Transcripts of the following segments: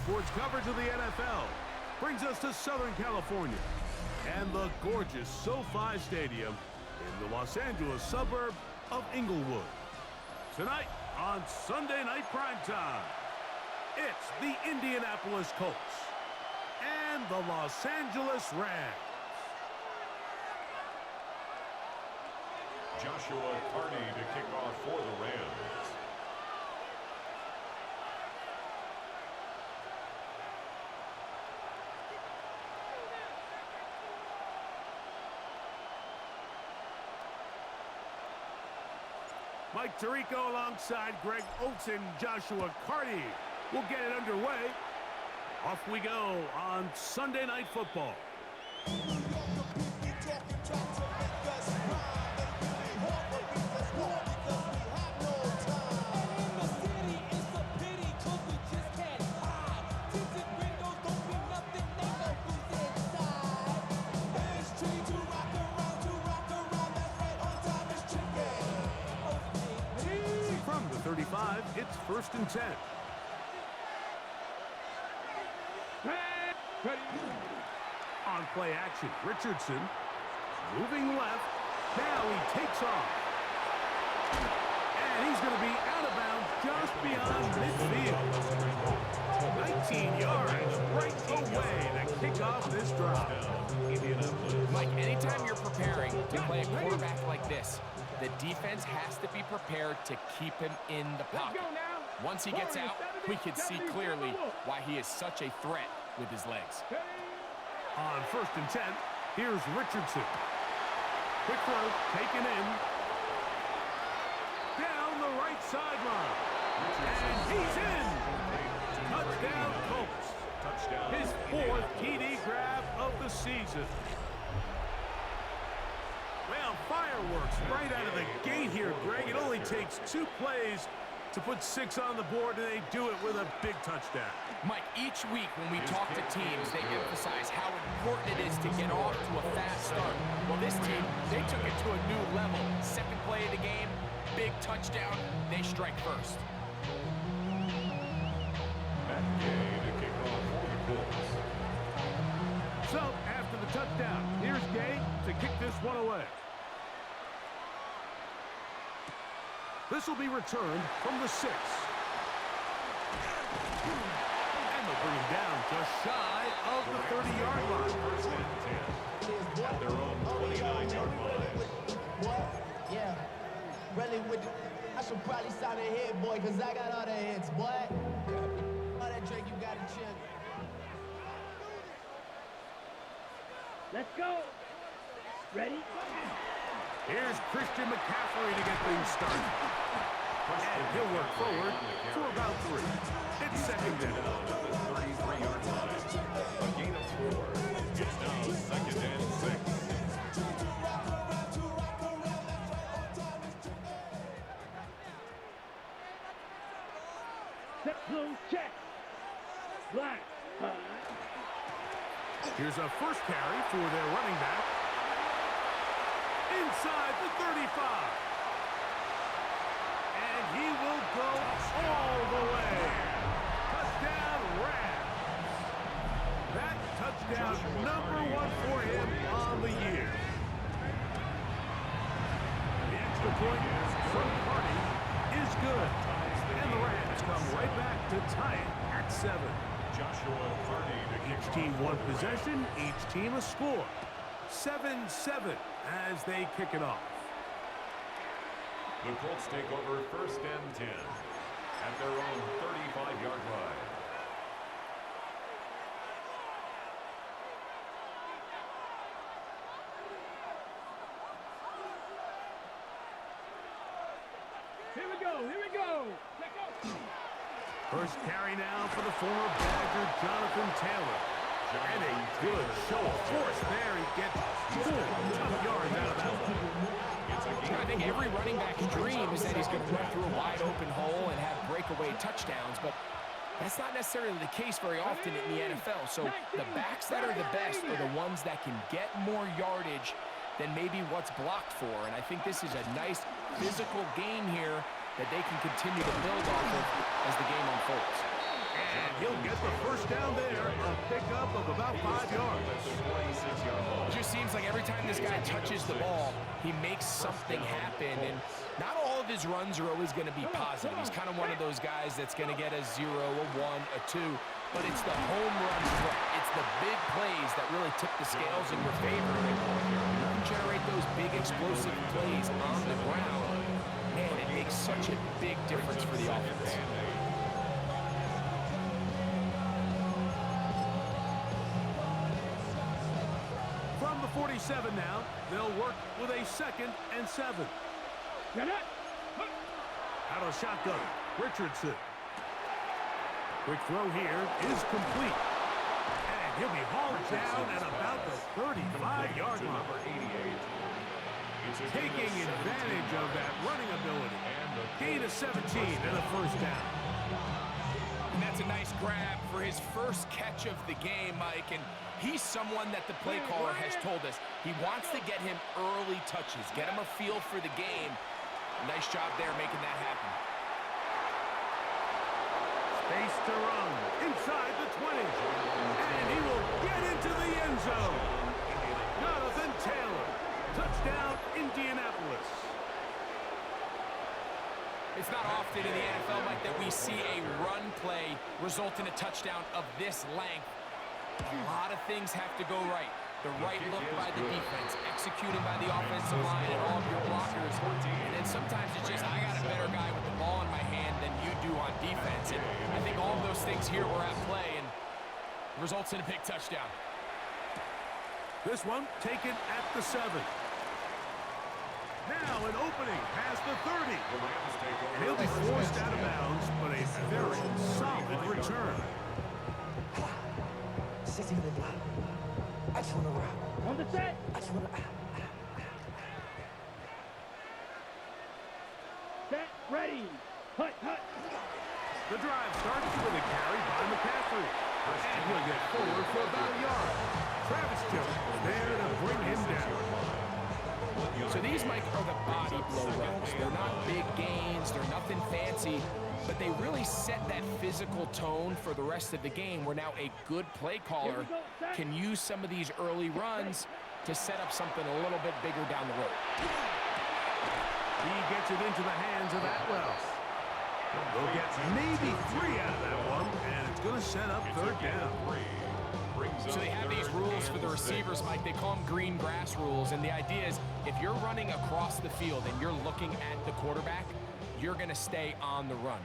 sports coverage of the NFL brings us to Southern California and the gorgeous SoFi Stadium in the Los Angeles suburb of Inglewood. Tonight on Sunday Night Primetime, it's the Indianapolis Colts and the Los Angeles Rams. Joshua Carney to kick off for the Rams. Mike Tirico alongside Greg Olsen, Joshua Carney will get it underway. Off we go on Sunday Night Football. From the 35, it's 1st and 10. On play action, Richardson moving left. Now he takes off. And he's going to be out of bounds just beyond midfield. 19 yards right away to kick off this drive. Mike, anytime you're preparing to play a quarterback like this, the defense has to be prepared to keep him in the pocket. Once he gets out, we can see clearly why he is such a threat with his legs. On 1st and 10, here's Richardson. Quick throw, taken in. Down the right sideline. And he's in. Touchdown, Colts. His 4th TD grab of the season. Well, fireworks right out of the gate here, Greg. It only takes 2 plays to put 6 on the board, and they do it with a big touchdown. Mike, each week when we talk to teams, they emphasize how important it is to get off to a fast start. Well, this team, they took it to a new level. 2nd play of the game, big touchdown, they strike first. So, after the touchdown, here's Gay to kick this one away. This will be returned from the 6. And they'll bring him down just shy of the 30-yard line. 1st and 10 at their own 29-yard line. What? Yeah. Really with the, I should probably sound a hit, boy, because I got all the hits, boy. All that drink you got to chill. Let's go. Ready? Here's Christian McCaffrey to get things started. And he'll work forward for about 3. It's 2nd down. 33-yard line. A gain of 4. It's now 2nd and 6. Set close check. Black. Here's a first carry for their running back. Inside the 35. And he will go all the way. Touchdown, Rams. That touchdown number 1 for him on the year. The extra point from Carney is good. And the Rams come right back to tie it at 7. Joshua Carney to kick Each team one possession, each team a score. 7-7 as they kick it off. The Colts take over 1st and 10 at their own 35-yard line. Here we go. Here we go. Let's go. First carry now for the former Badger, Jonathan Taylor. And a good show of force there. He gets 4 tough yards out of that one. I think every running back's dream is that he's going to run through a wide open hole and have breakaway touchdowns, but that's not necessarily the case very often in the NFL. So the backs that are the best are the ones that can get more yardage than maybe what's blocked for. And I think this is a nice physical game here that they can continue to build off of as the game unfolds. And he'll get the first down there, a pickup of about 5 yards. It just seems like every time this guy touches the ball, he makes something happen. And not all of his runs are always going to be positive. He's kind of one of those guys that's going to get a 0, a 1, a 2. But it's the home run threat. It's the big plays that really tip the scales in your favor. And you can generate those big explosive plays on the ground. Man, it makes such a big difference for the offense. From the 47 now, they'll work with a 2nd and 7. Out of shotgun, Richardson. Quick throw here is complete. And he'll be hauled down at about the 35-yard line. Taking advantage of that running ability. Gain of 17 and a first down. And that's a nice grab for his first catch of the game, Mike. And he's someone that the play caller has told us he wants to get him early touches, get him a feel for the game. Nice job there making that happen. Space to run inside the 20. And he will get into the end zone. Jonathan Taylor. Touchdown, Indianapolis. It's not often in the NFL, Mike, that we see a run play result in a touchdown of this length. A lot of things have to go right. The right look by the defense, executing by the offensive line and all of your blockers. And then sometimes it's just, I got a better guy with the ball in my hand than you do on defense. And I think all of those things here were at play and results in a big touchdown. This one taken at the 7. Now an opening past the 30. And he'll be forced out of bounds, but a very solid return. I just want to rock. On the set. I just want to... Set. Ready. Hut, hut. The drive starts with a carry by McCaffrey. And he'll get forward for about a yard. Travis Jones there to bring him down. So these, Mike, are the body blow runs. They're not big gains. They're nothing fancy. But they really set that physical tone for the rest of the game where now a good play caller can use some of these early runs to set up something a little bit bigger down the road. He gets it into the hands of Atwell. They'll get maybe 3 out of that one, and it's going to set up 3rd down. So they have these rules for the receivers, Mike. They call them green grass rules, and the idea is if you're running across the field and you're looking at the quarterback, you're going to stay on the run.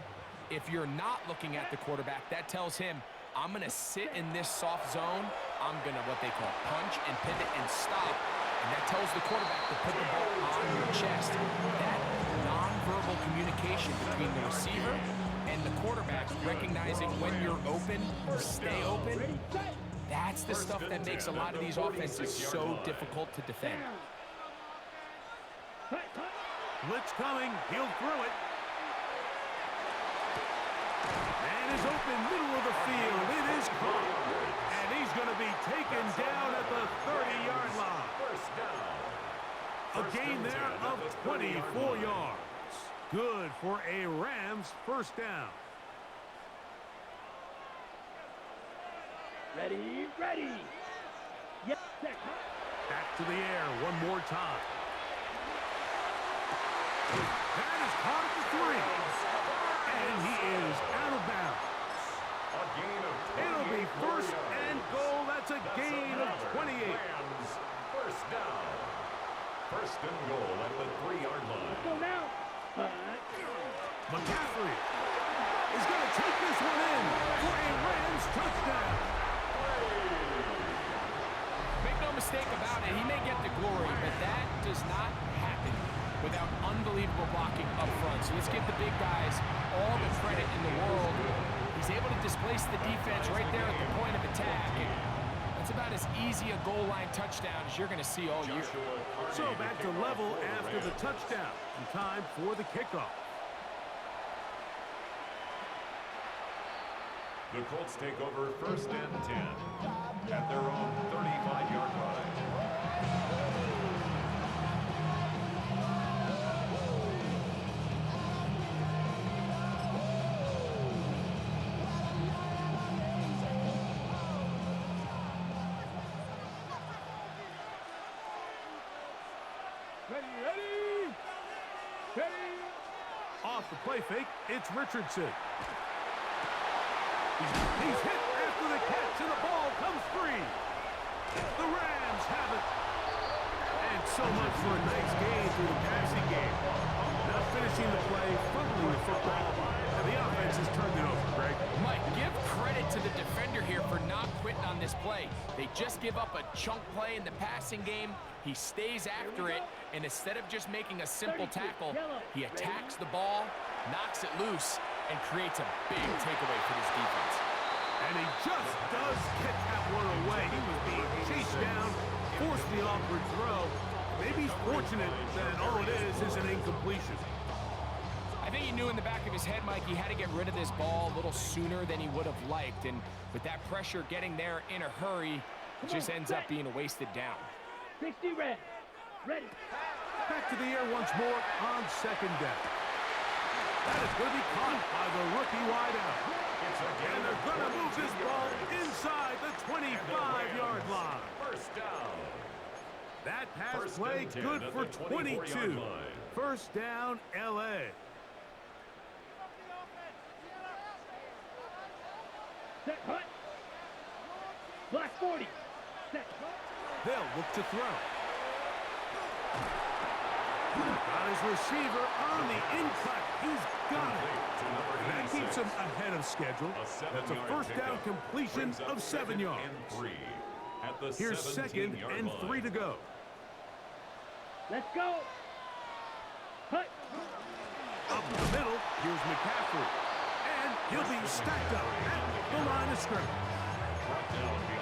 If you're not looking at the quarterback, that tells him, I'm going to sit in this soft zone. I'm going to, what they call, punch and pivot and stop. And that tells the quarterback to put the ball on your chest. That nonverbal communication between the receiver and the quarterback, recognizing when you're open, stay open, that's the stuff that makes a lot of these offenses so difficult to defend. Blitz coming. He'll throw it. Man is open, middle of the field. It is caught. And he's going to be taken down at the 30-yard line. A gain there of 24 yards. Good for a Rams first down. Ready, ready. Yes, set. Back to the air one more time. That is caught at the 3. And he is out of bounds. It'll be 1st and goal. That's a gain of 28. First down. 1st and goal at the 3-yard line. Go now. McCaffrey is going to take this one in for a Rams touchdown. Make no mistake about it, he may get the glory, but that does not happen without unbelievable blocking up front. So let's give the big guys all the credit in the world. He's able to displace the defense right there at the point of attack. And that's about as easy a goal line touchdown as you're going to see all year. So back to level after the touchdown. And time for the kickoff. The Colts take over 1st and 10 at their own 35-yard line. Off the play fake, it's Richardson. He's hit after the catch, and the ball comes free. The Rams have it. And so much for a nice game through the passing game. Not finishing the play, fumbling the football, and the offense has turned it over, Greg. Mike, give credit to the defender here for not quitting on this play. They just give up a chunk play in the passing game. He stays after it, and instead of just making a simple tackle, he attacks the ball, knocks it loose, and creates a big takeaway for this defense. And he just does kick that one away. He was being chased down, forced the awkward throw. Maybe he's fortunate that all it is an incompletion. I think he knew in the back of his head, Mike, he had to get rid of this ball a little sooner than he would have liked. And with that pressure getting there in a hurry, it just ends up being a wasted down. 60 red. Ready. Back to the air once more on second down. That is going to be caught by the rookie wideout. And they're going to move this ball inside the 25-yard line. First down. That pass play good for 22. First down, L.A. Set hut. Black 40. Set hut. They'll look to throw. Got his receiver on the in-cut. He's got it. And that keeps him ahead of schedule. That's a first down completion of 7 yards. Here's second and 3 to go. Let's go. Hut. Up the middle, here's McCaffrey. And he'll be stacked up at the line of scrimmage.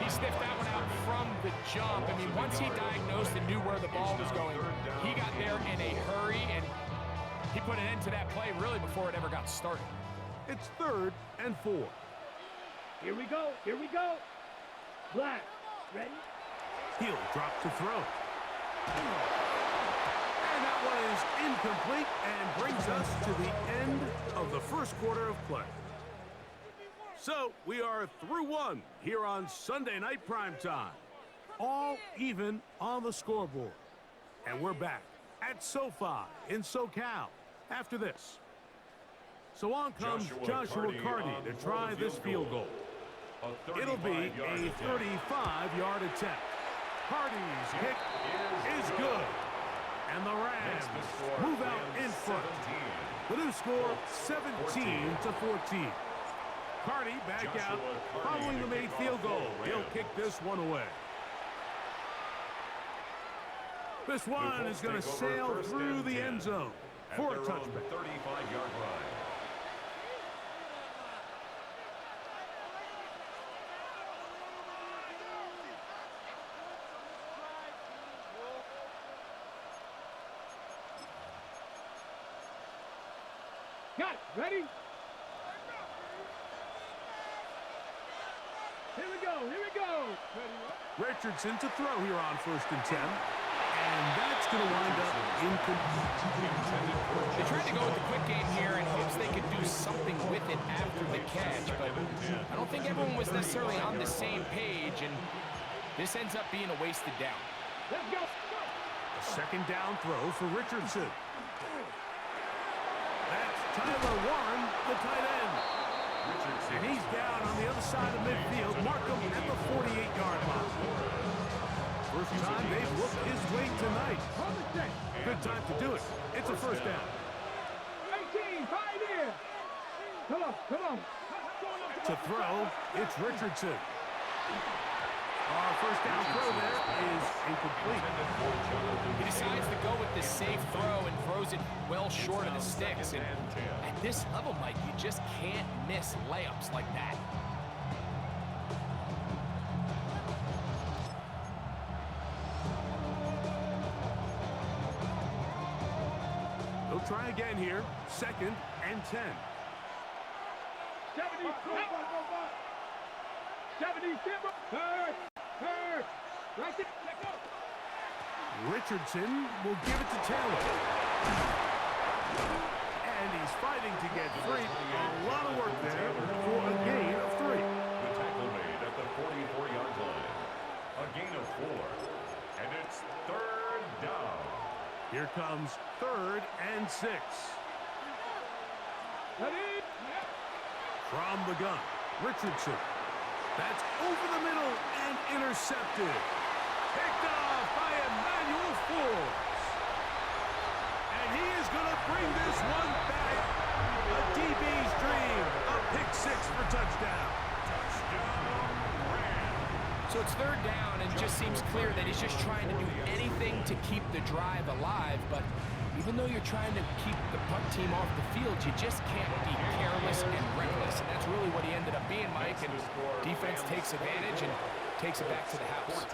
He sniffed that one out from the jump. I mean, once he diagnosed and knew where the ball was going, he got there in a hurry, and he put an end to that play really before it ever got started. It's 3rd and 4. Here we go. Here we go. Black. Ready. He'll drop to throw. And that one is incomplete and brings us to the end of the first quarter of play. So we are through one here on Sunday Night Primetime. All even on the scoreboard. And we're back at SoFi in SoCal after this. So on comes Joshua Carty to try this field goal. It'll be a 35-yard attempt. Carty's kick is good. And the Rams move out in front. The new score, 17-14. Carty back out following the made field goal. He'll kick this one away. This one is going to sail through the end zone for a touchback. 35-yard line. Got it. Ready. Here we go. Here we go. Richardson to throw here on 1st and 10. And that's going to wind up incomplete. They tried to go with the quick game here in hopes they could do something with it after the catch, but I don't think everyone was necessarily on the same page, and this ends up being a wasted down. Let's go. A second down throw for Richardson. That's Tyler Warren, the tight end. And he's down on the other side of midfield. Mark him at the 48-yard line. First time they've looked his way tonight. Good time to do it. It's a first down. 18, 5 here. Come on, come on. To throw, it's Richardson. Our first down throw there is incomplete. He decides to go with the safe throw and throws it well short of the sticks. And at this level, Mike, you just can't miss layups like that. They'll try again here. 2nd and 10. 70. 70. Hurt. Right there. Let go. Richardson will give it to Taylor. And he's fighting to get free. A lot of work there for a gain of 3. The tackle made at the 44-yard line. A gain of 4. And it's 3rd down. Here comes 3rd and 6. From the gun, Richardson. That's over the middle and intercepted. Picked off by Emmanuel Forbes. And he is going to bring this one back. A DB's dream. A pick six for touchdown. So it's third down, and it just seems clear that he's just trying to do anything to keep the drive alive. But even though you're trying to keep the punt team off the field, you just can't be careless and reckless. And that's really what he ended up being, Mike. And defense takes advantage and takes it back to the house.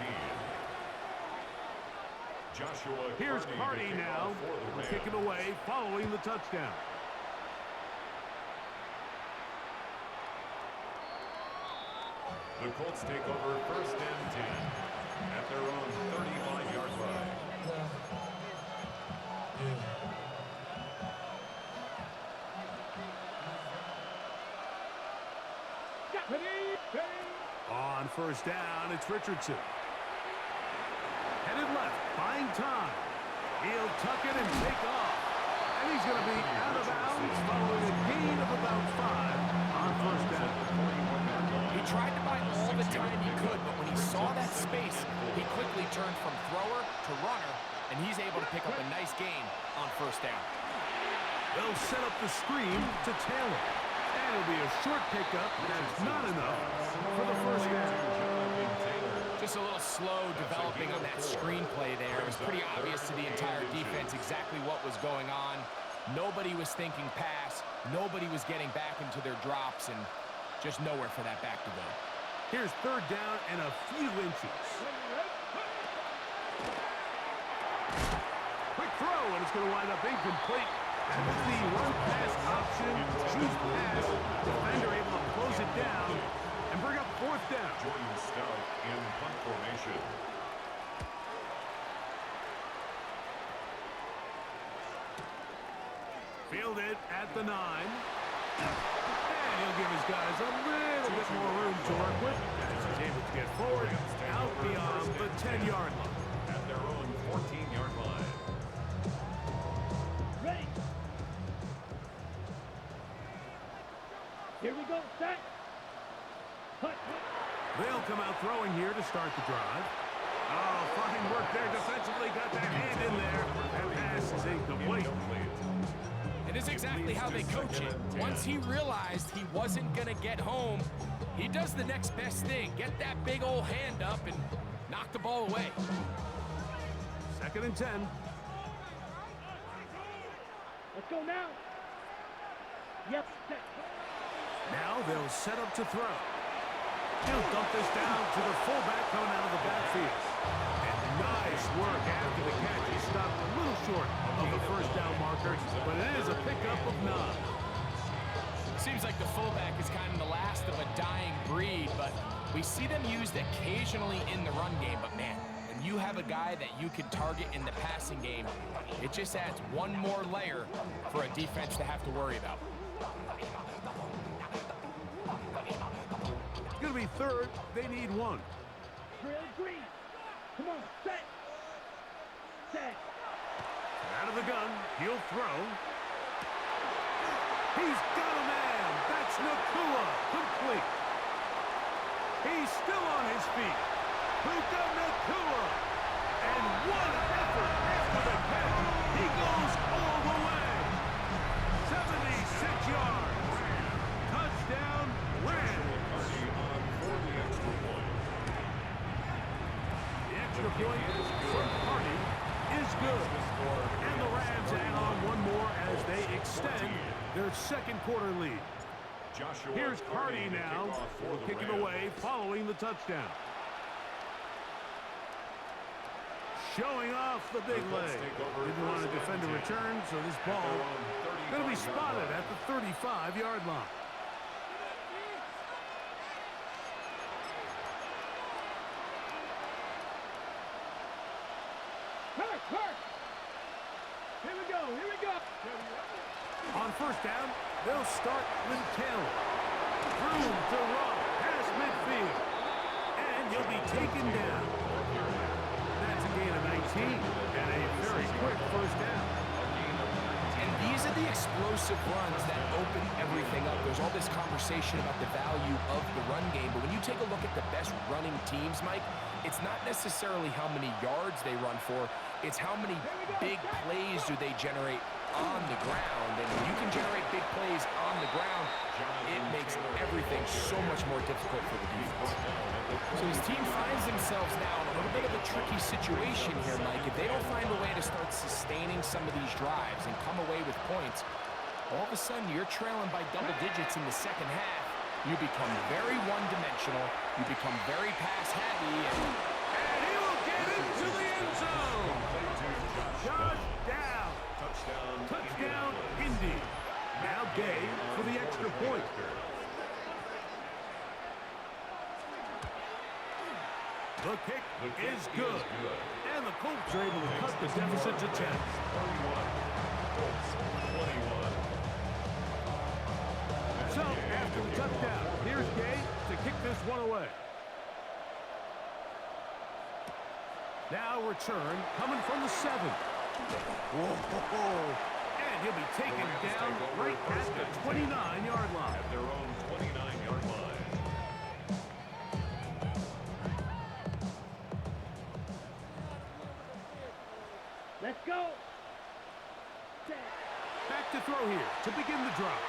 Here's Hardy now. We'll kick it away following the touchdown. The Colts take over first and 10 at their own 35-yard line. On first down, it's Richardson. Headed left, buying time. He'll tuck it and take off. And he's going to be out of bounds following a gain of about 5 on first down. He tried to buy all the time he could, but when he saw that space, he quickly turned from thrower to runner, and he's able to pick up a nice gain on first down. They'll set up the screen to Taylor. And it'll be a short pickup. That's not enough for the first down. Just a little slow developing on that screenplay there. It was pretty obvious to the entire defense exactly what was going on. Nobody was thinking pass. Nobody was getting back into their drops, and just nowhere for that back to go. Here's third down and a few inches. Quick throw, and it's going to wind up incomplete. And with the run-pass option, choose pass. Defender able to close it down and bring up fourth down. Jordan Stout in punt formation. Fielded at the 9. And he'll give his guys a little bit more room to work with as he's able to get forward out beyond the 10-yard line. At their own 14-yard line. Ready. Here we go, set. Hut. They'll come out throwing here to start the drive. Oh, fine work there defensively. Got that hand in there. And pass is incomplete. It is exactly how they coach it. Once he realized he wasn't going to get home, he does the next best thing. Get that big old hand up and knock the ball away. Second and 10. Let's go now. Yep, set. Now they'll set up to throw. He'll dump this down to the fullback coming out of the backfield. And nice work after the catch. He stopped a little short of the first down marker, but it is a pickup of 9. Seems like the fullback is kind of the last of a dying breed, but we see them used occasionally in the run game. But man, when you have a guy that you can target in the passing game, it just adds one more layer for a defense to have to worry about. It's going to be third. They need 1. Drill green. Come on, set. Set. Out of the gun, he'll throw. He's got a man. That's Nakua. Complete. He's still on his feet. Puka Nakua. And what an effort after the catch. He goes all the way. 76 yards. Touchdown, Rams. The extra point for Hardy is good. And the Rams add on one more as they extend their second quarter lead. Here's Hardy now, kicking away following the touchdown. Showing off the big leg. Didn't want to defend a return, so this ball going to be spotted at the 35-yard line. Here we go, here we go. On first down, they'll start with Taylor. Room to run past midfield. And he'll be taken down. That's a gain of 19 and a very quick first down. And These are the explosive runs that open everything up. There's all this conversation about the value of the run game, but when you take a look at the best running teams, Mike, it's not necessarily how many yards they run for, it's how many big plays do they generate on the ground. And when you can generate big plays on the ground, it makes everything so much more difficult for the defense. So his team finds themselves now in a little bit of a tricky situation here, Mike. If they don't find a way to start sustaining some of these drives and come away with points, all of a sudden you're trailing by double digits in the second half. You become very one-dimensional. You become very pass-heavy. And he will get into the end zone. Touchdown. Touchdown, Indy. Now Gay for the extra point. The kick is good. And the Colts are able to cut the deficit to 10. 31. Colts 21. So, after the touchdown, here's Gay to kick this one away. Now return coming from the 7. Whoa. And he'll be taken down right at the 29-yard line. At their own 29-yard line. Let's go. Back to throw here to begin the drive.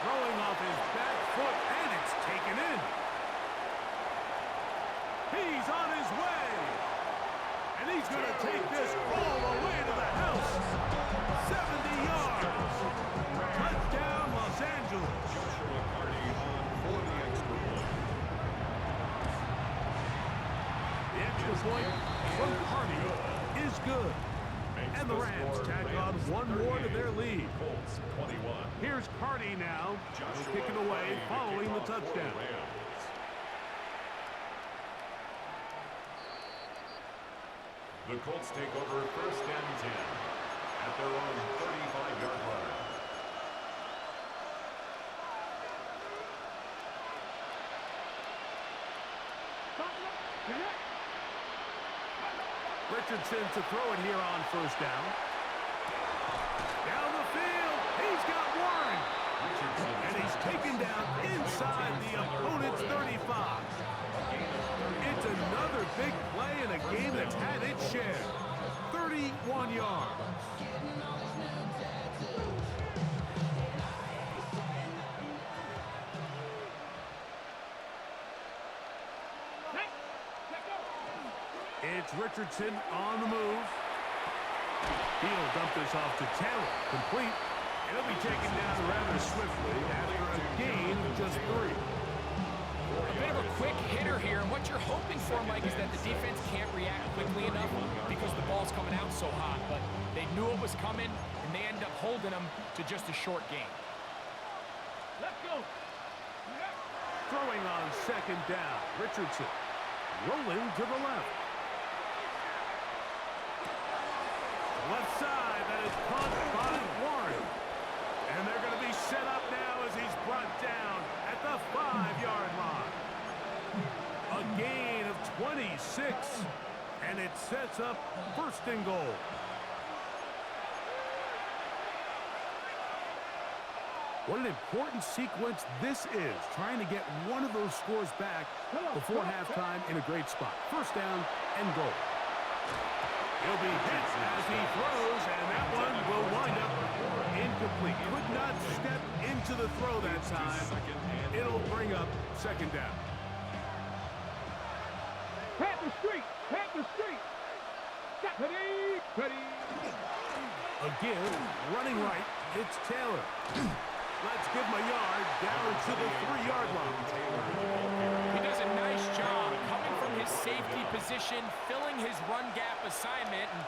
Throwing off his back foot, and it's taken in. He's on his way. And he's going to take this all the way to the house. 70 yards. Touchdown, Los Angeles. Joshua Carney on for the extra point. The extra point from Carney is good. And the Rams tack on one more to their lead. Colts 21. Here's Carney now. He'll kick it away following the touchdown. The Colts take over first and 10 at their own 35-yard line. Richardson to throw it here on first down. Down the field. He's got one. And he's taken down inside the opponent's 35. It's another big play in a game that's had its share. 31 yards. It's Richardson on the move. He'll dump this off to Taylor. Complete. It'll be taken down rather swiftly after a gain of just 3. A bit of a quick hitter here, and what you're hoping for, Mike, is that the defense can't react quickly enough because the ball's coming out so hot. But they knew it was coming, and they end up holding them to just a short gain. Let's go. Throwing on second down. Richardson rolling to the left. Left side, that is caught by Warren. And they're going to be set up now as he's brought down at the 5-yard line. A gain of 26, and it sets up first and goal. What an important sequence this is, trying to get one of those scores back before halftime in a great spot. First down and goal. He'll be hit as he throws, and that one will wind up incomplete. Could not step into the throw that time. It'll bring up second down. Panther Street. Panther Street. Ready. Again, running right, it's Taylor. Let's give him a yard down to the 3-yard line. He does a nice job coming from his safety position, filling his run gap assignment, and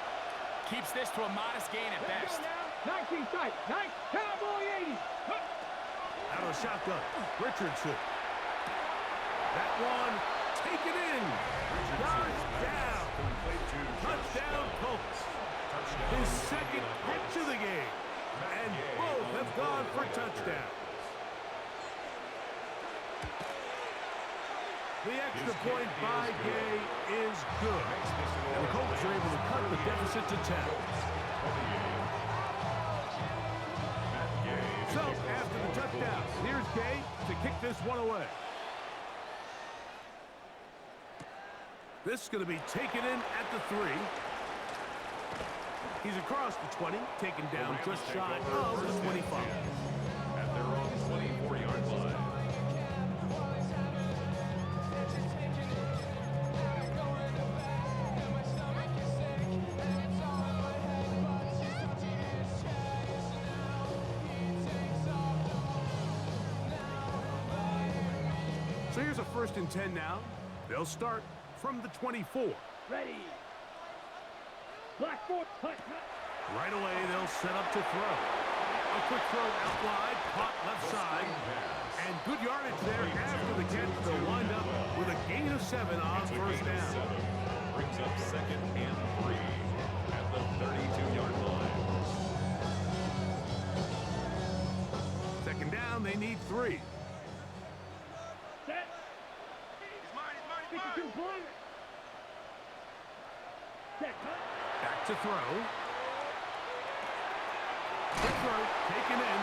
keeps this to a modest gain at best. 19 tight. Nice. Cowboy 80. Out of shotgun, Richardson. That one taken in. Touchdown. Touchdown, Colts. His second catch of the game. And both have gone for touchdowns. The extra point by Gay is good. And the Colts are able to cut the deficit to 10. Here's Gay to kick this one away. This is going to be taken in at the 3. He's across the 20, taken down just shy of the 25. At their own 24-yard line. So here's a 1st and 10 now. They'll start from the 24. Ready. Black four, hut, hut. Right away, they'll set up to throw. A quick throw out wide, caught left side. And good yardage there after the catch. They'll wind up with a gain of 7 on 1st down. Brings up 2nd and 3 at the 32-yard line. 2nd down, they need 3. Set. He's mine. Set, hut. Back to throw. Quick throw, taken in.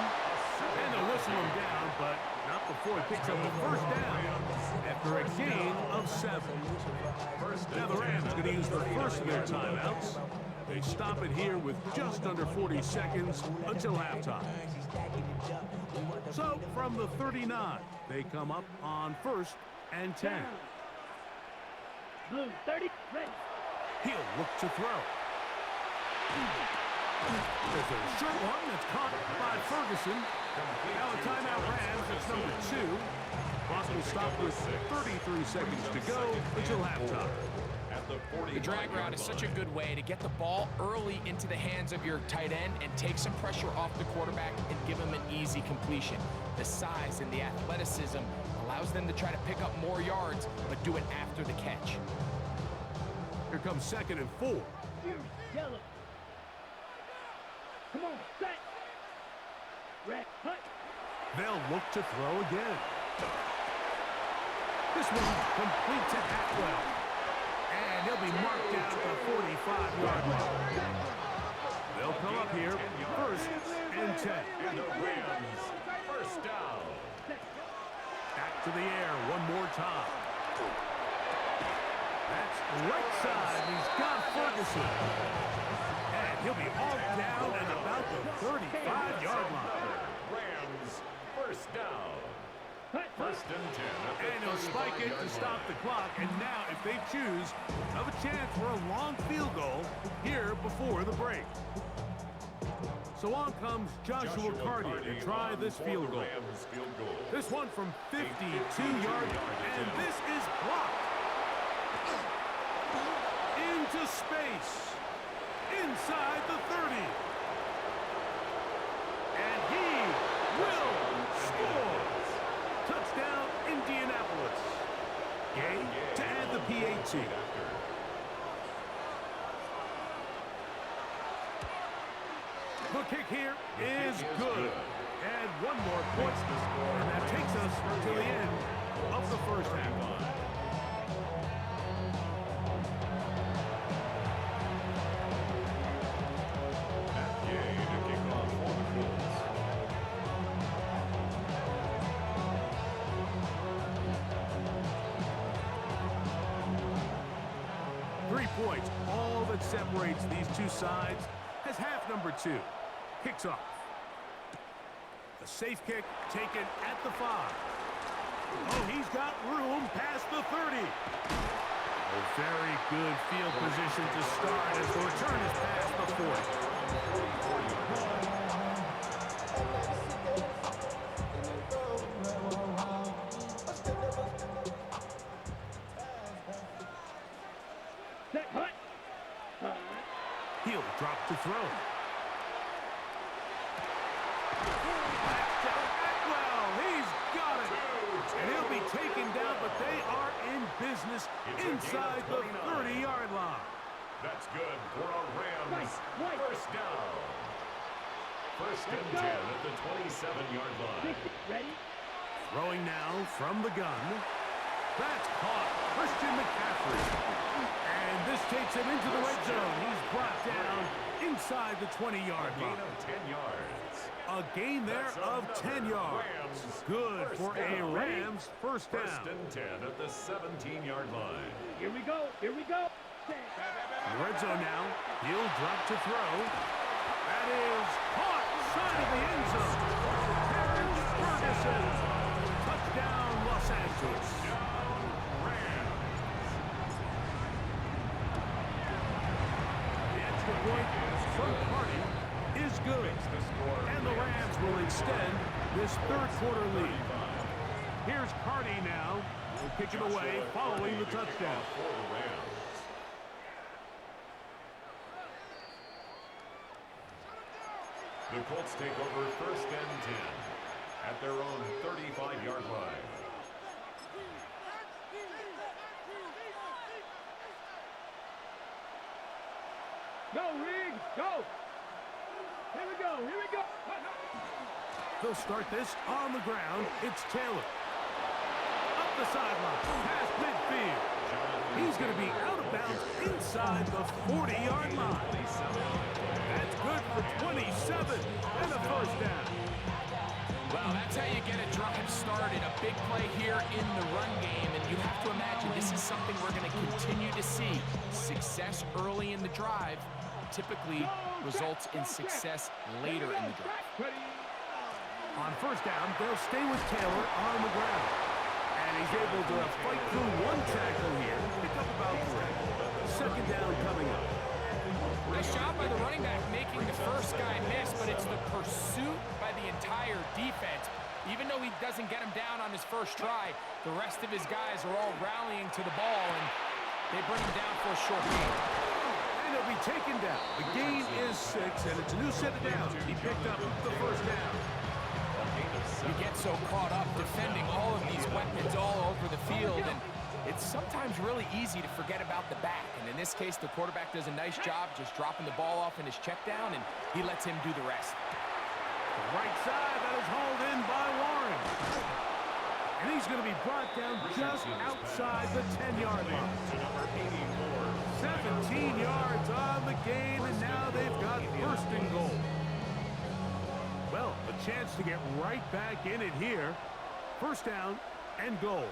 And they'll whistle him down, but not before he picks up the 1st down after a gain of 7. Now the Rams going to use the first of their timeouts. They stop it here with just under 40 seconds until halftime. So from the 39, they come up on 1st and 10. Blue 30, ready. He'll look to throw. There's a short one that's caught by Ferguson. Now a timeout Rams, it's number 2. Clock will stop with 33 seconds to go until halftime. The drag route is such a good way to get the ball early into the hands of your tight end and take some pressure off the quarterback and give him an easy completion. The size and the athleticism allows them to try to pick up more yards, but do it after the catch. Here comes 2nd and 4. Yellow. Come on, set. Red, hut. They'll look to throw again. This one complete to Atwell. And he'll be marked down at the 45-yard line. They'll come up here 1st and 10. And the Rams, 1st down. Back to the air one more time. That's right side. He's got Ferguson. And he'll be all down at about the 35-yard line. Rams, 1st down. 1st and 10. And he'll spike it to stop the clock. And now, if they choose, have a chance for a long field goal here before the break. So on comes Joshua Carty to try this field goal. This one from 52 yards, and this is blocked. Into space. Inside the 30. And he will score. Touchdown, Indianapolis. Gay to add the PAT. The kick here is good. And one more point, and that takes us to the end of the 1st half. Gay to kick off for the Colts. 3 points, all that separates these two sides, as half number 2 kicks off. A safe kick taken at the 5. Oh, he's got room past the 30. A very good field position to start as the return is past the 40. Set, hut. He'll drop to throw. He's got it. And he'll be taken down, but they are in business inside the 30-yard line. That's good for a Rams 1st down. 1st and 10 at the 27-yard line. Ready? Throwing now from the gun. That's caught. Christian McCaffrey. And this takes him into the red zone. He's brought down inside the 20-yard line. Gain of 10 yards. A gain there of 10 yards. Good for a Rams first down. First and 10 at the 17-yard line. Here we go. Here we go. Red zone now. He'll drop to throw. That is caught. Side of the end zone. Terrence Ferguson. Touchdown, Los Angeles. The extra point from Carney is good. And the Rams will extend this third quarter lead. Here's Carney now. He'll kick it away following the touchdown. The Colts take over first and 10 at their own 35-yard line. Go, Rig. Go. Here we go. Here we go. They'll start this on the ground. It's Taylor. Up the sideline. Past midfield. He's going to be out of bounds inside the 40-yard line. That's good for 27 and a first down. Well, that's how you get a drive started. A big play here in the run game, and you have to imagine this is something we're going to continue to see. Success early in the drive typically results in success later in the drive. On first down, they'll stay with Taylor on the ground. And he's able to fight through one tackle here. Pick up about 3. Second down coming up. Nice job by the running back making the first guy miss, but it's the pursuit by the entire defense. Even though he doesn't get him down on his first try, the rest of his guys are all rallying to the ball, and they bring him down for a short gain. And he'll be taken down. The gain is 6, and it's a new set of downs. He picked up the first down. You get so caught up defending all of these weapons all over the field, and it's sometimes really easy to forget about the back. And in this case, the quarterback does a nice job just dropping the ball off in his check down, and he lets him do the rest. The right side, that is hauled in by Warren. And he's going to be brought down just outside the 10-yard line. 17 yards on the gain, and now they've got first and goal. Well, a chance to get right back in it here. First down and goal.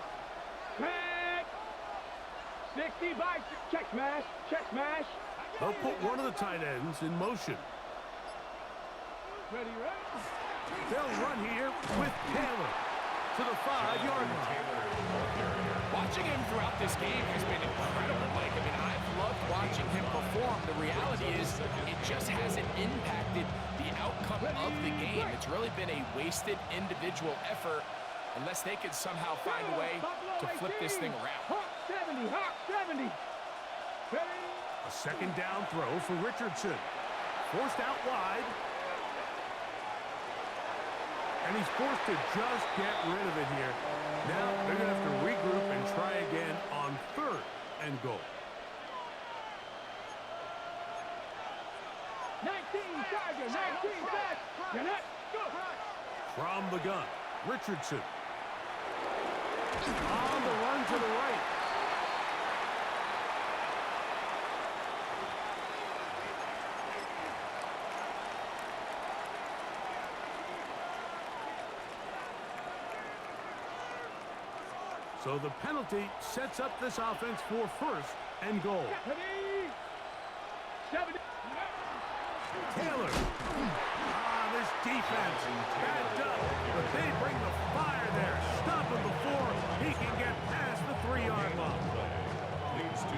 Back. 65. Check smash. Check smash. They'll put one of the tight ends in motion. Ready, ready. They'll run here with Taylor to the 5-yard line. Watching him throughout this game has been incredible, Mike. I mean, I've loved watching him perform. The reality is it just hasn't impacted the outcome of the game. It's really been a wasted individual effort unless they could somehow find a way to flip this thing around. Hawk 70. Hawk 70. Ready. A second down throw for Richardson. Forced out wide. And he's forced to just get rid of it here. Now they're going to have to regroup and try again on third and goal. 19 Tiger. 19 back. Get up. Go. From the gun, Richardson. On the run to the right. So the penalty sets up this offense for first and goal. Ready. 70. Taylor. This defense backed up, but they bring the fire there. Stop him before he can get past the 3-yard line.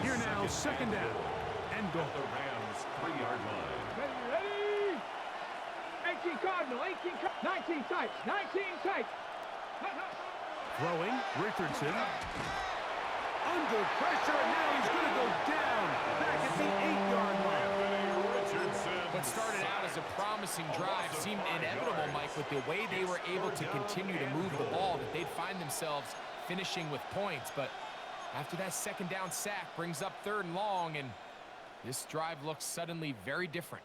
Here now, second down and goal. The Rams 3-yard line. Ready, ready. 18 Cardinal. 19 tight. 19 tight. Throwing, Richardson. Under pressure, and now he's going to go down. Back at the 8-yard line. What started out as a promising drive seemed inevitable, Mike, with the way they were able to continue to move the ball, that they'd find themselves finishing with points. But after that second down sack brings up third and long, and this drive looks suddenly very different.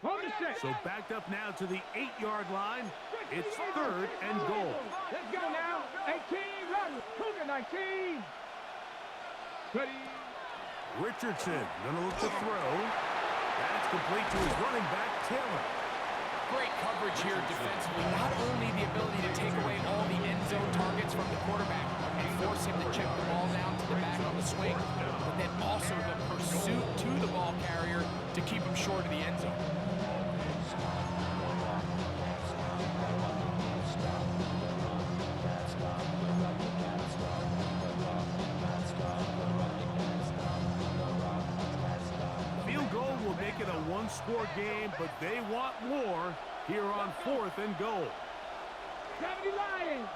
On the set. So backed up now to the 8-yard line. It's 3rd and goal. Let's go now. 18, run. Cougar 19. Ready. Richardson gonna look to throw. That's complete to his running back, Taylor. Great coverage here defensively. Not only the ability to take away all the end zone targets from the quarterback and force him to check the ball down to the back on the swing, but then also the pursuit to the ball carrier to keep him short of the end zone. Field goal will make it a one-score game, but they want more here on 4th and goal. 70 Lions.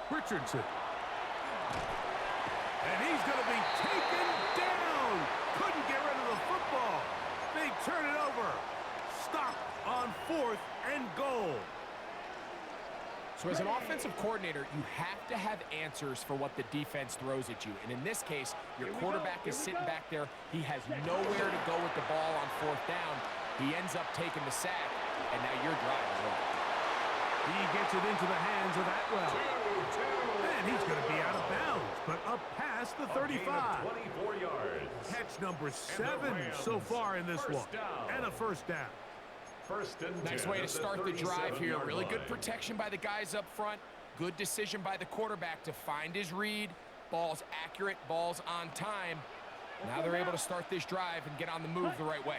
Richardson. And he's going to be taken down. Couldn't get rid of the football. They turn it over. Stop on 4th and goal. So as an offensive coordinator, you have to have answers for what the defense throws at you. And in this case, your quarterback is sitting back there. He has nowhere to go with the ball on 4th down. He ends up taking the sack, and now your drive is over. He gets it into the hands of Atwell. And he's going to be out of bounds, but up past the 35. 24 yards. Catch number 7 so far in this one. And a first down. First and 10. Nice way to start the drive here. Really good line. protection by the guys up front. Good decision by the quarterback to find his read. Ball's accurate, ball's on time. Now they're able to start this drive and get on the move the right way.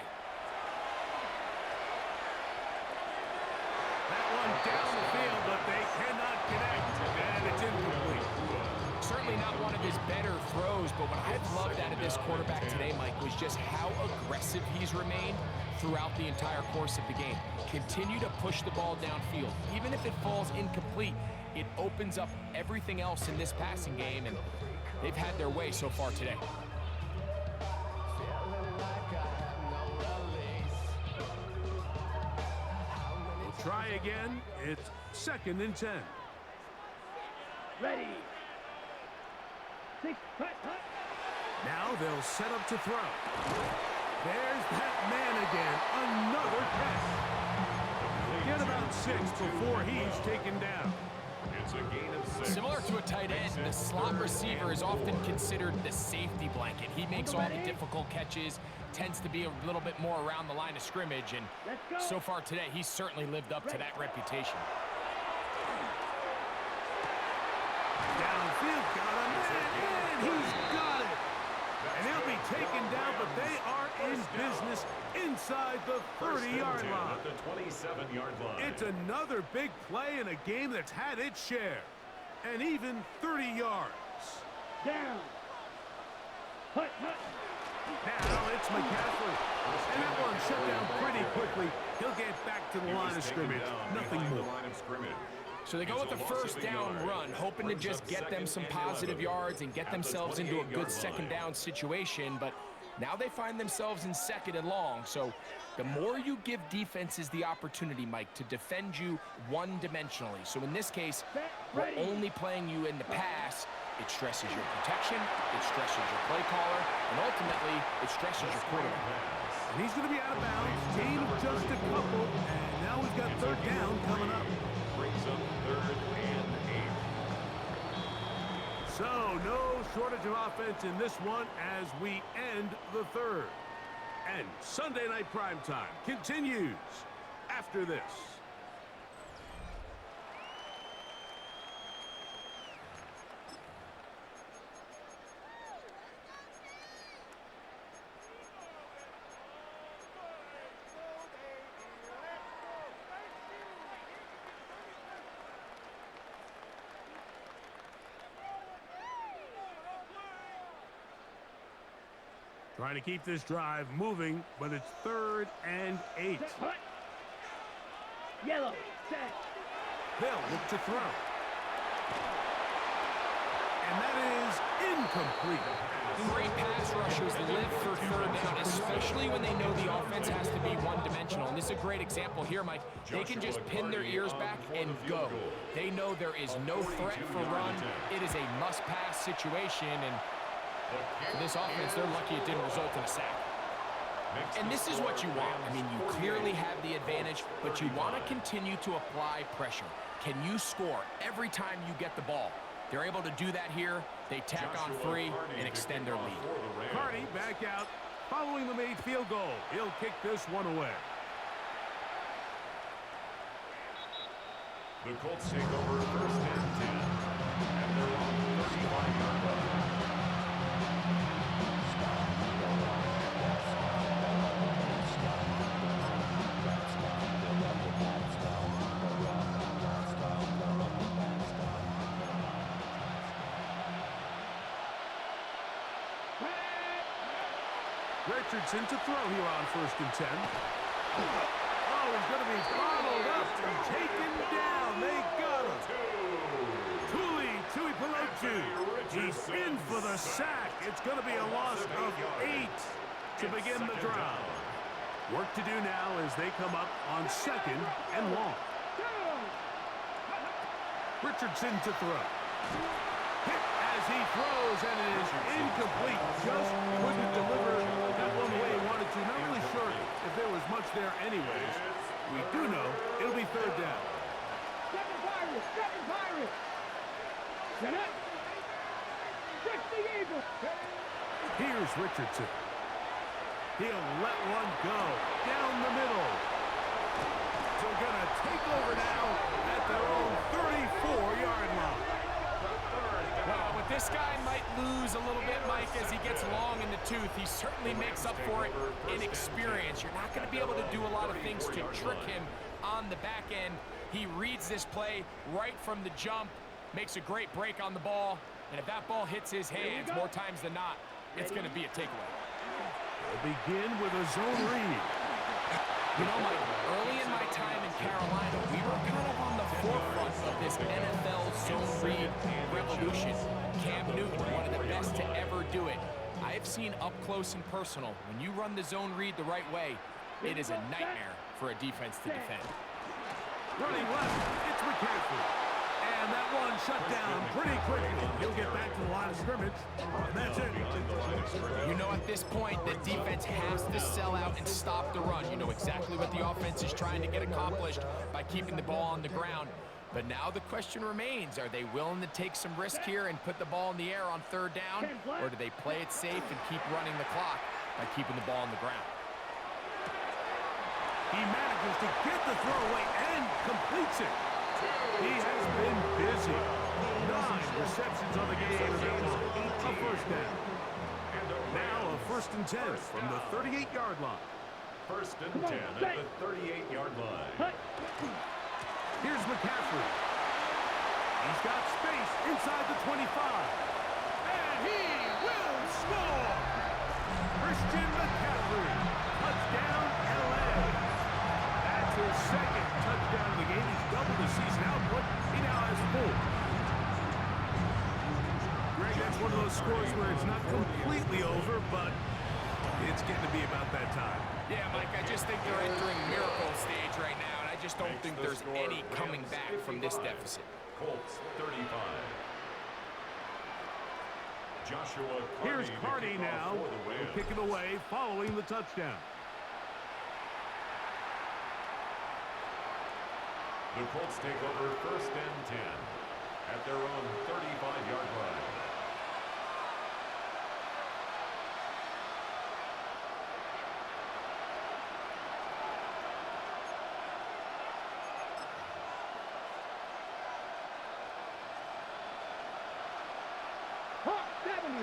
That one down the field, but they cannot connect, and it's incomplete. Certainly not one of his better throws, but what I've loved out of this quarterback today, Mike, was just how aggressive he's remained throughout the entire course of the game. Continue to push the ball downfield. Even if it falls incomplete, it opens up everything else in this passing game, and they've had their way so far today. Try again. It's 2nd and 10. Ready. 6, hut, hut. Now they'll set up to throw. There's that man again. Another catch. Get about 6 before he's taken down. It's a gain of 6. Similar to a tight end, the slot receiver is often considered the safety blanket. He makes all the difficult catches, tends to be a little bit more around the line of scrimmage, and so far today, he's certainly lived up to that reputation. Downfield, got him, and he's got it. And he'll be taken down, but they are in business inside the 30-yard line. At the 27-yard line. It's another big play in a game that's had its share. And even 30 yards. Down. Hut, hut. Now it's McCaffrey. And that one shut down pretty quickly. He'll get back to the line of scrimmage. Nothing more. So they go with the first down run, hoping to just get them some positive yards and get themselves into a good second down situation, but now they find themselves in 2nd and long. So the more you give defenses the opportunity, Mike, to defend you one-dimensionally. So in this case, we're only playing you in the pass. It stresses your protection, it stresses your play caller, and ultimately, it stresses your quarterback. And he's going to be out of bounds. Gain of just a couple, and now we've got 3rd down coming up. Brings up 3rd and 8. So, no shortage of offense in this one as we end the 3rd. And Sunday Night Primetime continues after this. Trying to keep this drive moving, but it's 3rd and 8. Set, hut. Yellow. Set. They'll look to throw. And that is incomplete. Great pass rushers live for third down, especially when they know the offense has to be one-dimensional. And this is a great example here, Mike. They can just pin their ears back and go. They know there is no threat for run. It is a must-pass situation, and for this offense, they're lucky it didn't result in a sack. And this is what you want. I mean, you clearly have the advantage, but you want to continue to apply pressure. Can you score every time you get the ball? They're able to do that here. They tack on 3 and extend their lead. Carney back out following the made field goal. He'll kick this one away. The Colts take over first and 10 at their own 35-yard line. Richardson to throw here on first and 10. Oh, he's going to be followed up and taken down. They got him. Tui Pelotu. He's in for the sack. It's going to be a loss of 8 to begin the drive. Work to do now as they come up on second and long. Richardson to throw. Hit as he throws, and it is incomplete. Just couldn't deliver that one the way he wanted to. Not really sure if there was much there anyways. We do know it'll be third down. Second Pirates. Set up. Check the Eagle. Here's Richardson. He'll let one go down the middle. So gonna take over now at their own 34-yard line. Well, but this guy might lose a little bit, Mike, as he gets long in the tooth. He certainly makes up for it in experience. You're not going to be able to do a lot of things to trick him on the back end. He reads this play right from the jump, makes a great break on the ball, and if that ball hits his hands more times than not, it's going to be a takeaway. They'll begin with a zone read. You know, Mike, early in my time in Carolina, we were kind of on the forefront of this NFL zone read revolution. Cam Newton, one of the best to ever do it. I have seen up close and personal, when you run the zone read the right way, it is a nightmare for a defense to defend. Running left, it's McCaffrey. And that one shut down pretty quickly. He'll get back to the line of scrimmage, and that's it. You know, at this point, the defense has to sell out and stop the run. You know exactly what the offense is trying to get accomplished by keeping the ball on the ground. But now the question remains, are they willing to take some risk here and put the ball in the air on third down? Or do they play it safe and keep running the clock by keeping the ball on the ground? He manages to get the throw away and completes it. He has been busy. 9 receptions on the game and that one. A first down. Now a first and 10 from the 38-yard line. First and 10 at the 38-yard line. Here's McCaffrey. He's got space inside the 25. And he will score! Christian McCaffrey. Touchdown, L.A. That's his second touchdown of the game. He's doubled the season output. He now has 4. Greg, that's one of those scores where it's not completely over, but it's getting to be about that time. Yeah, Mike, I just think they're entering miracle stage right now, and I just don't think there's any coming back from this deficit. Colts 35. Joshua Carney. Here's Carney now. He'll kick it away following the touchdown. The Colts take over first and 10 at their own 35-yard line. Hawk 70.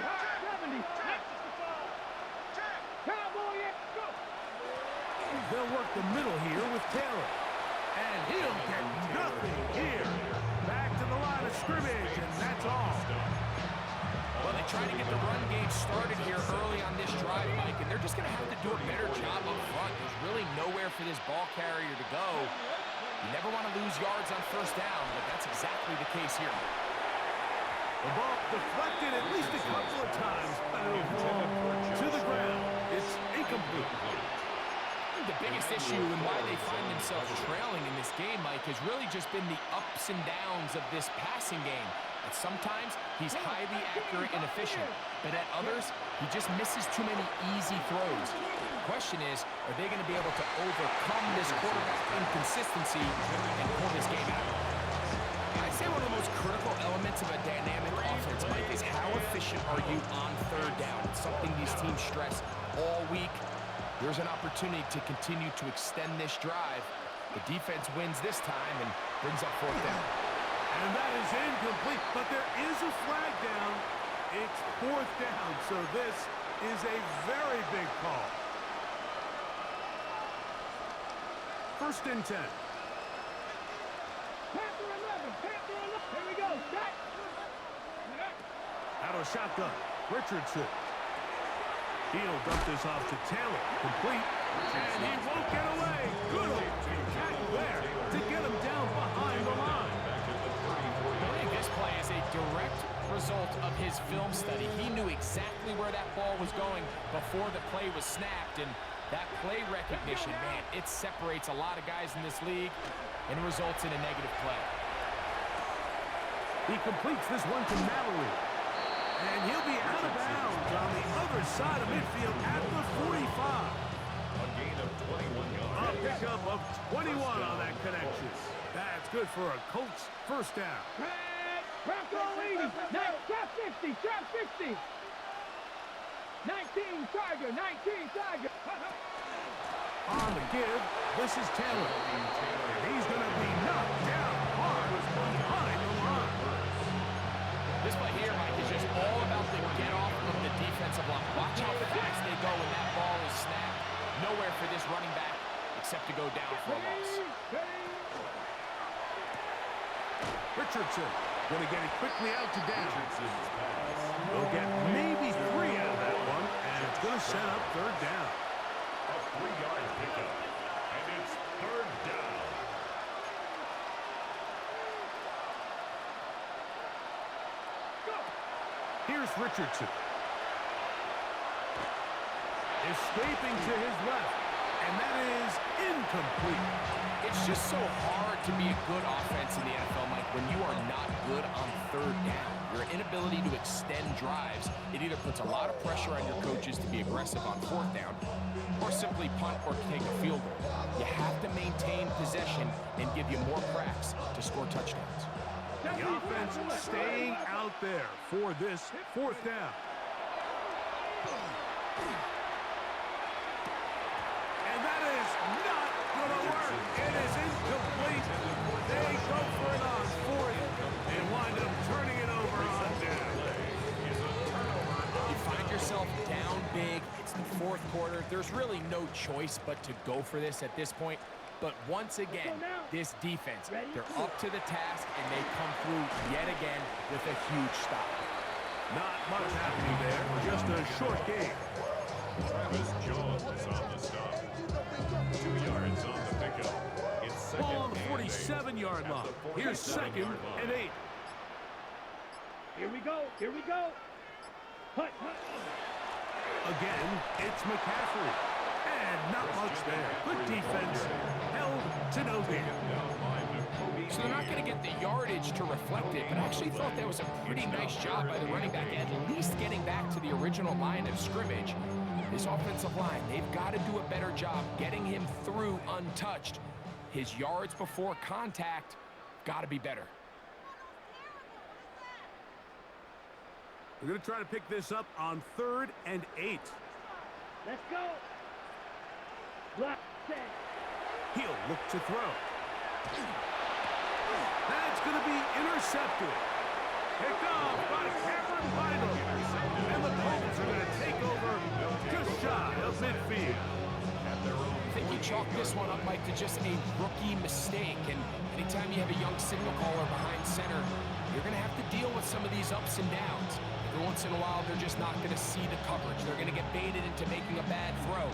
Cowboy, go. They'll work the middle here with Taylor. And he'll get nothing here. Back to the line of scrimmage, and that's all. Well, they try to get the run game started here early on this drive, Mike, and they're just going to have to do a better job up front. There's really nowhere for this ball carrier to go. You never want to lose yards on first down, but that's exactly the case here. The ball deflected at least a couple of times, but it'll issue and why they find themselves trailing in this game, Mike, has really just been the ups and downs of this passing game. And sometimes he's highly accurate and efficient, but at others, he just misses too many easy throws. The question is, are they going to be able to overcome this quarterback inconsistency and pull this game out? I'd say one of the most critical elements of a dynamic offense, Mike, is how efficient are you on third down? It's something these teams stress all week. There's an opportunity to continue to extend this drive. The defense wins this time and brings up fourth down. And that is incomplete, but there is a flag down. It's fourth down, so this is a very big call. First and 10. Panther 11, Panther 11. Here we go, set. Out of shotgun, Richardson. He'll dump this off to Taylor, complete, and he won't get away. Good tackle there to get him down behind the line. I think this play is a direct result of his film study. He knew exactly where that ball was going before the play was snapped, and that play recognition, man, it separates a lot of guys in this league and results in a negative play. He completes this one to Mallory. And he'll be out of bounds on the other side of midfield at the 45. A gain of 21 yards. A pickup of 21 on that connection. That's good for a Colts first down. Bronco leading. Trap 50, trap 50. 19 Tiger, 19 Tiger. On the give, this is Taylor. And he's going to be knocked down hard behind the line. This play here, Mike, is just all about the get-off of the defensive line. Watch how fast they go when that ball is snapped. Nowhere for this running back except to go down for a loss. Richardson going to get it quickly out to down. They'll get maybe 3 out of that one, and it's going to set up third down. A 3-yard pickup. And it's third down. Here's Richardson. Escaping to his left, and that is incomplete. It's just so hard to be a good offense in the NFL, Mike, when you are not good on third down. Your inability to extend drives, it either puts a lot of pressure on your coaches to be aggressive on fourth down, or simply punt or take a field goal. You have to maintain possession and give you more cracks to score touchdowns. The offense staying out there for this fourth down. And that is not going to work. It is incomplete. They go for it on fourth and wind up turning it over on down. You find yourself down big. It's the fourth quarter. There's really no choice but to go for this at this point. But once again, this defense, they're up to the task, and they come through yet again with a huge stop. Not much happening there. Just a short game. Travis Jones on the stop. 2 yards on the pickup. It's second Ball on the and 47-yard line. Here's second and 8. Here we go, here we go. Hut, hut. Again, it's McCaffrey. And not much there. Good defense. Held to no gain. So they're not going to get the yardage to reflect it, but I actually thought that was a pretty nice job by the running back, at least getting back to the original line of scrimmage. This offensive line, they've got to do a better job getting him through untouched. His yards before contact got to be better. We're going to try to pick this up on 3rd and 8. Let's go. Block, set. He'll look to throw. That's going to be intercepted. Picked off by Cameron Bynum. And the Colts are going to take over just shy of midfield. I think you chalk this one up, Mike, to just a rookie mistake. And anytime you have a young signal caller behind center, you're going to have to deal with some of these ups and downs. Every once in a while, they're just not going to see the coverage. They're going to get baited into making a bad throw.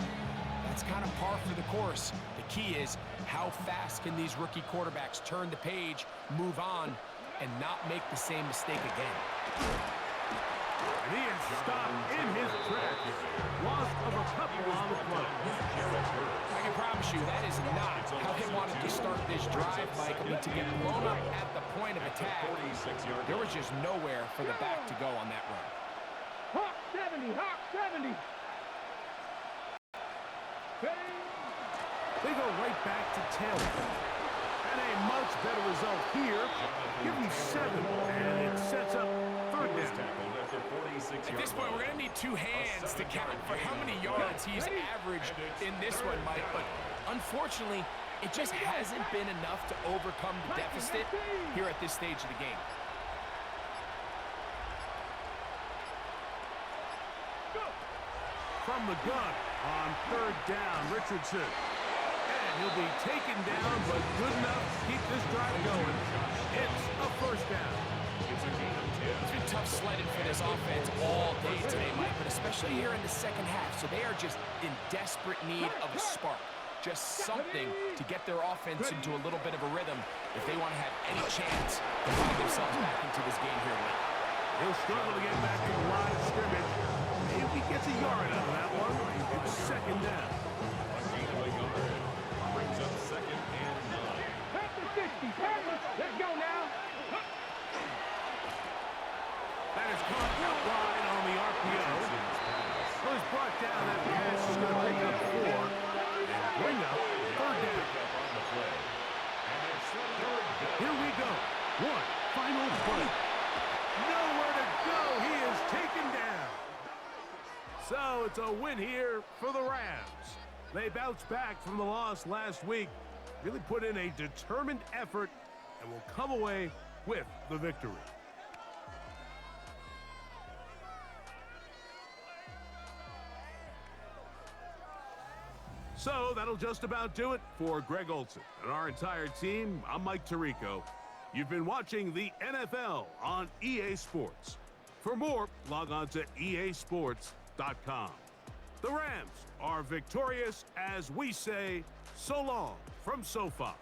That's kind of par for the course. The key is how fast can these rookie quarterbacks turn the page, move on, and not make the same mistake again. And he is stopped in his tracks. Loss of a couple on the play. I can promise you that is not how they wanted to start this drive, Mike. I mean, to get blown up at the point of attack, there was just nowhere for the back to go on that run. Hawk 70, Hawk 70. They go right back to Taylor. And a much better result here. Give him 7, and it sets up third down. At this point, we're going to need 2 hands to count for how many yards he's averaged in this one, Mike. But unfortunately, it just hasn't been enough to overcome the deficit here at this stage of the game. From the gun on third down, Richardson. And he'll be taken down, but good enough to keep this drive going. It's a first down. It's a gain of 10. It's been tough sledding for this offense all day today, Mike, but especially here in the second half. So they are just in desperate need of a spark. Just something to get their offense into a little bit of a rhythm if they want to have any chance to find themselves back into this game here late. He'll struggle to get back to the line of scrimmage. Maybe he gets a yard out of that one. It's second down. A gain of a yard. Brings up 2nd and 9. Back to 60. Let's go now. That is caught out wide on the RPO. Who's brought down that pass is going to pick up 4 and bring up third down. Here we go. One final play. Nowhere to go. He is taken down. So it's a win here for the Rams. They bounced back from the loss last week, really put in a determined effort, and will come away with the victory. So that'll just about do it for Greg Olsen and our entire team. I'm Mike Tirico. You've been watching the NFL on EA Sports. For more, log on to easports.com. The Rams are victorious as we say so long from SoFi.